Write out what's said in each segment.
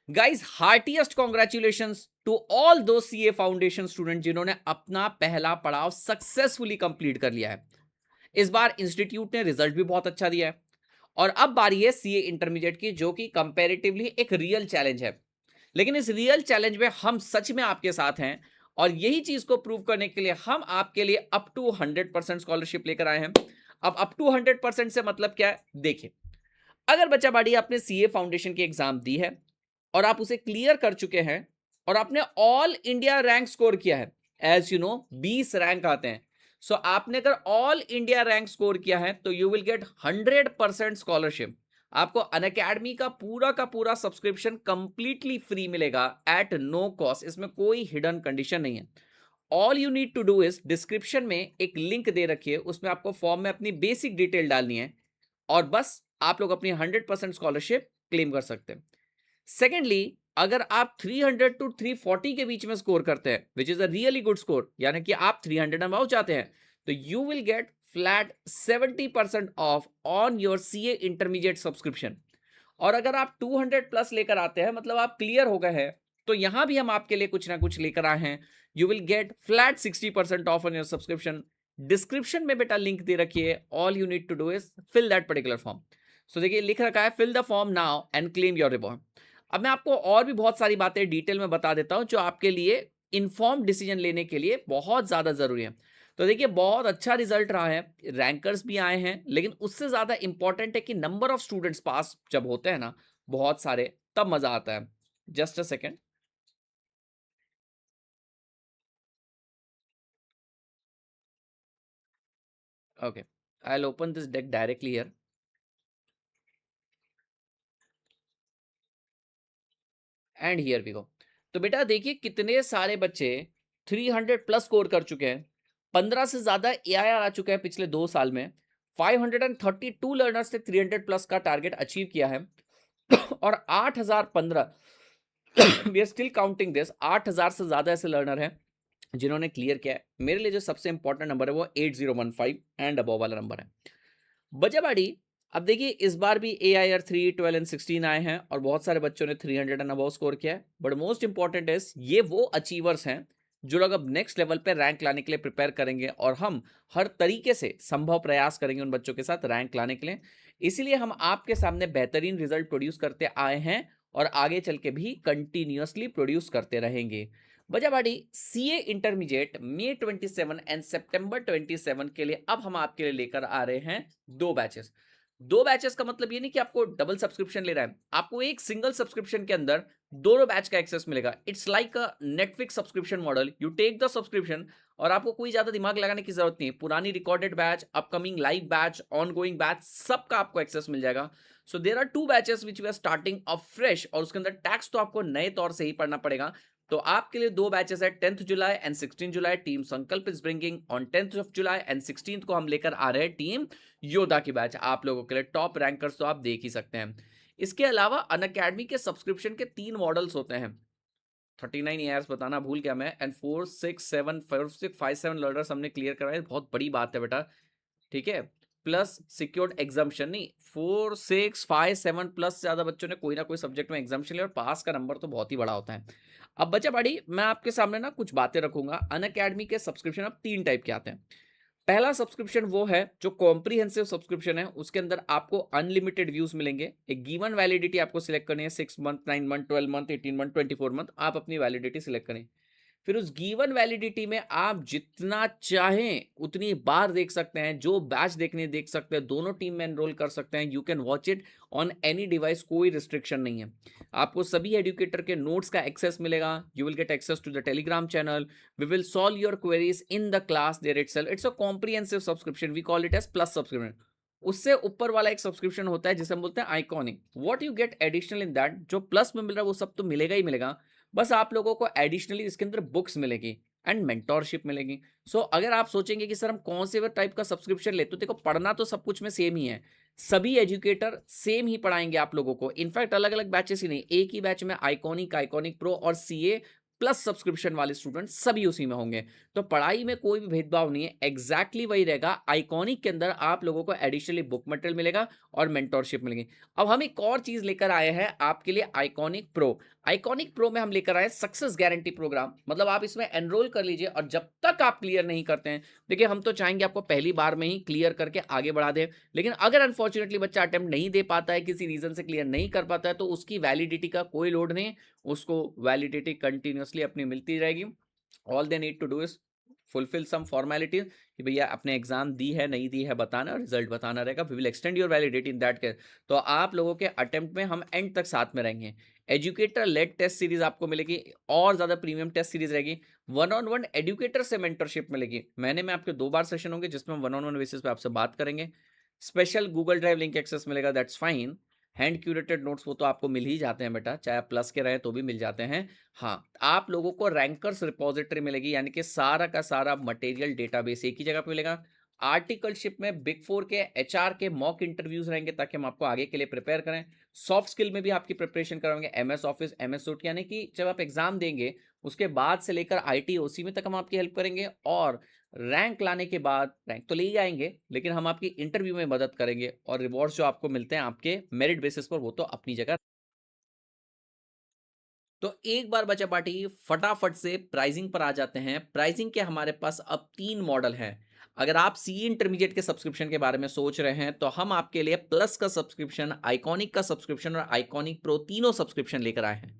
Guys heartiest congratulations to all दो CA foundation student जिन्होंने अपना पहला पड़ाव सक्सेसफुली कंप्लीट कर लिया है। इस बार इंस्टीट्यूट ने रिजल्ट भी बहुत अच्छा दिया है और अब बारी है सीए इंटरमीडिएट की, जो कि कंपैरेटिवली एक रियल चैलेंज है। लेकिन इस रियल चैलेंज में हम सच में आपके साथ हैं और यही चीज को प्रूव करने के लिए हम आपके लिए अप टू 100% स्कॉलरशिप लेकर आए हैं। अब अप टू 100% से मतलब क्या है, देखिए, अगर बच्चा बाड़ी आपने सीए फाउंडेशन की एग्जाम दी है और आप उसे क्लियर कर चुके हैं और आपने ऑल इंडिया रैंक स्कोर किया है, एज यू नो 20 रैंक आते हैं। सो आपने अगर ऑल इंडिया रैंक स्कोर किया है तो यू विल गेट 100% स्कॉलरशिप। आपको अनअकैडमी का पूरा सब्सक्रिप्शन कंप्लीटली फ्री मिलेगा एट नो कॉस्ट। इसमें कोई हिडन कंडीशन नहीं है। All you need to do is description में एक लिंक दे रखी है, उसमें आपको फॉर्म में अपनी बेसिक डिटेल डालनी है और बस आप लोग अपनी 100% स्कॉलरशिप क्लेम कर सकते हैं। सेकेंडली, अगर आप 300 टू 340 के बीच में स्कोर करते हैं, which is a really good score, यानी कि आप 300 अबाउ जाते हैं, तो you will get flat 70% of on your CA intermediate subscription. और अगर आप 200 प्लस लेकर आते हैं, मतलब आप क्लियर हो गए हैं, तो यहां भी हम आपके लिए कुछ ना कुछ लेकर आए हैं। You will get flat 60% off on your subscription. Description में बेटा लिंक दे रखिए, all you need to do is fill that particular form. So देखिए लिख रखा है, fill the form now and claim your reward. अब मैं आपको और भी बहुत सारी बातें डिटेल में बता देता हूं जो आपके लिए इन्फॉर्म डिसीजन लेने के लिए बहुत ज्यादा जरूरी है। तो देखिए बहुत अच्छा रिजल्ट रहा है, रैंकर्स भी आए हैं, लेकिन उससे ज्यादा इंपॉर्टेंट है कि नंबर ऑफ स्टूडेंट्स पास जब होते हैं ना बहुत सारे, तब मजा आता है। Just a second. Okay, I will open this deck directly here. And here we go. तो बेटा देखिए कितने सारे बच्चे 300 प्लस स्कोर कर चुके हैं। 15 से ज्यादा एआईआर आ चुका है पिछले 2 साल में। 532 लर्नर्स ने 300 प्लस का टारगेट अचीव किया है और 8015 we are still counting this, 8000 से ज्यादा ऐसे लर्नर हैं जिन्होंने क्लियर किया है। मेरे लिए जो सबसे इंपॉर्टेंट नंबर है वो 8015 एंड अबव वाला नंबर है। बजाबाड़ी, अब देखिए इस बार भी ए आई आर 3, 12 एंड 16 आए हैं और बहुत सारे बच्चों ने 300 एंड अबव स्कोर किया है। बट मोस्ट इंपॉर्टेंट इज ये वो अचीवर्स हैं जो लोग अब नेक्स्ट लेवल पे रैंक लाने के लिए प्रिपेयर करेंगे और हम हर तरीके से संभव प्रयास करेंगे उन बच्चों के साथ रैंक लाने के लिए। इसीलिए हम आपके सामने बेहतरीन रिजल्ट प्रोड्यूस करते आए हैं और आगे चल के भी कंटिन्यूअसली प्रोड्यूस करते रहेंगे। बजाबाड़ी सीए इंटरमीडिएट मई 27 एंड सितंबर 27 के लिए अब हम आपके लिए लेकर आ रहे हैं 2 बैचेस। 2 बैचेस का मतलब ये नहीं कि आपको डबल सब्सक्रिप्शन ले रहा है, आपको एक सिंगल सब्सक्रिप्शन के अंदर दोनों बैच का एक्सेस मिलेगा। It's like a Netflix subscription model. You take the subscription और आपको कोई ज्यादा दिमाग लगाने की जरूरत नहीं। पुरानी recorded batch, upcoming live batch, on going batch, सबका आपको एक्सेस मिल जाएगा। So there are 2 batches which we are starting off fresh और उसके अंदर टैक्स तो आपको नए तौर से ही पढ़ना पड़ेगा। तो आपके लिए 2 बैचेस है, 10th July and 16 July. Team Sankalp is bringing on 10th of July and 16th को हम लेकर आ रहे हैं टीम योद्धा की बैच आप लोगों के लिए। टॉप रैंकर्स तो आप देख ही सकते हैं। इसके अलावा अनअकैडमी के सब्सक्रिप्शन के 3 मॉडल्स होते हैं। 39 ईयर्स बताना भूल गया मैं, एंड 4 6 7 लर्नर्स हमने क्लियर कराए, बहुत बड़ी बात है बेटा, ठीक है। प्लस सिक्योर्ड एग्जाम्शन, नहीं 4 6 5 7 प्लस से ज्यादा बच्चों ने कोई ना कोई सब्जेक्ट में एग्जाम्शन लिया और पास का नंबर तो बहुत ही बड़ा होता है। अब बच्चा बड़ी मैं आपके सामने ना कुछ बातें रखूंगा। अनअकैडमी के सब्सक्रिप्शन अब 3 टाइप के आते हैं। पहला सब्सक्रिप्शन वो है जो कॉम्प्रिहेंसिव सब्सक्रिप्शन है, उसके अंदर आपको अनलिमिटेड व्यूज मिलेंगे। एक गिवन वैलिडिटी आपको सिलेक्ट करनी है, 6 month, 9 month, 12 month, 18 month, 24 month, आप अपनी वैलिडिटी सिलेक्ट करें। फिर उस गिवन वैलिडिटी में आप जितना चाहें उतनी बार देख सकते हैं, जो बैच देखने देख सकते हैं, दोनों टीम में एनरोल कर सकते हैं। You can watch it on any device, कोई रिस्ट्रिक्शन नहीं है। आपको सभी एजुकेटर के नोट्स का एक्सेस मिलेगा। You will get access to the Telegram channel. We will solve your queries in the class there itself. It's a comprehensive subscription, we call it as plus subscription. उससे ऊपर वाला एक subscription होता है जिसे हम बोलते हैं iconic. What you get additional in that, जो प्लस में मिल रहा है वो सब तो मिलेगा ही मिलेगा, बस आप लोगों को एडिशनली इसके अंदर बुक्स मिलेगी एंड मेंटोरशिप मिलेगी। सो अगर आप सोचेंगे कि सर हम कौन से टाइप का सब्सक्रिप्शन ले, तो देखो पढ़ना तो सब कुछ में सेम ही है। सभी एजुकेटर सेम ही पढ़ाएंगे आप लोगों को। इनफैक्ट अलग अलग बैचेस ही नहीं, एक ही बैच में आइकॉनिक, आइकॉनिक प्रो और सीए प्लस सब्सक्रिप्शन वाले स्टूडेंट सभी उसी में होंगे। तो पढ़ाई में कोई भी भेदभाव नहीं है, एग्जैक्टली वही रहेगा। आइकॉनिक के अंदर आप लोगों को एडिशनली बुक मटेरियल मिलेगा और मेंटोरशिप मिलेगी। अब हम एक और चीज लेकर आए हैं आपके लिए, आइकॉनिक प्रो। आइकॉनिक प्रो में हम लेकर आए सक्सेस गारंटी प्रोग्राम, मतलब आप इसमें एनरोल कर लीजिए और जब तक आप क्लियर नहीं करते हैं, देखिए हम तो चाहेंगे आपको पहली बार में ही क्लियर करके आगे बढ़ा दें, लेकिन अगर अनफॉर्चुनेटली बच्चा अटेम्प्ट नहीं दे पाता है, किसी रीजन से क्लियर नहीं कर पाता है, तो उसकी वैलिडिटी का कोई लोड नहीं, उसको वैलिडिटी कंटिन्यूअसली अपनी मिलती रहेगी। All they need to do is fulfil some formalities कि भैया अपने एग्जाम दी है नहीं दी है बताना, रिजल्ट बताना रहेगा। We will extend your validity in that case. तो आप लोगों के अटेम्प्ट में हम एंड तक साथ में रहेंगे। एजुकेटर लेड टेस्ट सीरीज आपको मिलेगी, और ज्यादा प्रीमियम टेस्ट सीरीज रहेगी। वन ऑन वन एजुकेटर से मेंटरशिप मिलेगी, महीने में आपके 2 बार सेशन होंगे जिसमें हम वन ऑन वन बेसिस पे आपसे बात करेंगे। Special Google drive link access मिलेगा, that's fine. Hand curated notes वो तो आपको मिल ही जाते हैं बेटा, चाहे आप प्लस के रहे तो भी मिल जाते हैं। हाँ, आप लोगों को रैंकर्स रिपोजिटरी मिलेगी, यानी कि सारा का सारा मटेरियल डेटाबेस एक ही जगह पे मिलेगा। आर्टिकलशिप में बिग 4 के एचआर के मॉक इंटरव्यूज रहेंगे ताकि हम आपको आगे के लिए प्रिपेयर करें। सॉफ्ट स्किल में भी आपकी प्रिपरेशन कराएंगे, एमएस ऑफिस, एमएस सूट, यानी कि जब आप एग्जाम देंगे उसके बाद से लेकर आईटी ओसी में तक हम आपकी हेल्प करेंगे। और रैंक लाने के बाद, रैंक तो ले ही आएंगे लेकिन हम आपकी इंटरव्यू में मदद करेंगे, और रिवॉर्ड्स जो आपको मिलते हैं आपके मेरिट बेसिस पर वो तो अपनी जगह। तो एक बार बचा पार्टी फटाफट से प्राइसिंग पर आ जाते हैं। प्राइसिंग के हमारे पास अब 3 मॉडल हैं। अगर आप सी इंटरमीडिएट के सब्सक्रिप्शन के बारे में सोच रहे हैं तो हम आपके लिए प्लस का सब्सक्रिप्शन, आइकॉनिक का सब्सक्रिप्शन और आइकॉनिक प्रो तीनों सब्सक्रिप्शन लेकर आए हैं।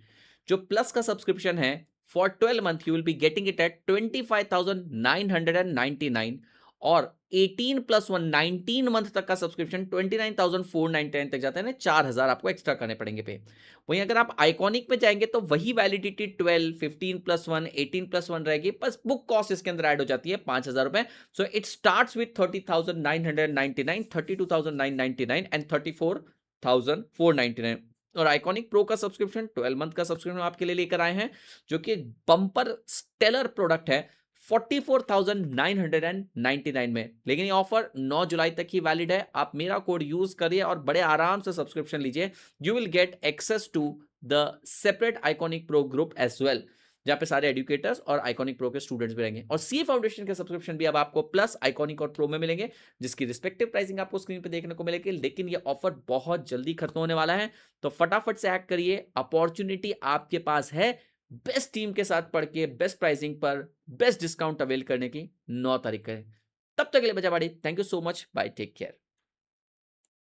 जो प्लस का सब्सक्रिप्शन है, for 12 month you will be getting it at 25,999, और 18 प्लस 1 19 मंथ तक का सब्सक्रिप्शन 29,499 तक जाता है ना, 4,000 आपको एक्स्ट्रा करने पड़ेंगे पे। वहीं अगर आप आइकॉनिक में जाएंगे तो वही वैलिडिटी 12, 15 प्लस 1, 18 प्लस 1 रहेगी, बस बुक कॉस्ट इसके अंदर ऐड हो जाती है 5,000 रुपए। So it starts with 30,999, 32,999 and 34,499। और आइकॉनिक प्रो का सब्सक्रिप्शन 12 मंथ का सब्सक्रिप्शन आपके लिए लेकर आए हैं, जो कि बम्पर स्टेलर प्रोडक्ट है 44,999 में। लेकिन ये ऑफर 9 जुलाई तक ही वैलिड है। आप मेरा कोड यूज करिए और बड़े आराम से सब्सक्रिप्शन लीजिए। You will get access to the separate iconic pro group as well, जहां पे सारे एजुकेटर्स और आइकॉनिक प्रो के स्टूडेंट्स भी रहेंगे। और सी फाउंडेशन के सब्सक्रिप्शन भी अब आपको प्लस, आइकॉनिक और प्रो में मिलेंगे, जिसकी रिस्पेक्टिव प्राइसिंग आपको स्क्रीन पे देखने को मिलेगी। लेकिन ये ऑफर बहुत जल्दी खत्म होने वाला है, तो फटाफट से एक्ट करिए, अपॉर्चुनिटी आपके पास है बेस्ट टीम के साथ पढ़ के बेस्ट प्राइसिंग पर बेस्ट डिस्काउंट अवेल करने की। 9 तारीख है। तब तक के लिए बचा बाड़ी, thank you so much, bye, take care.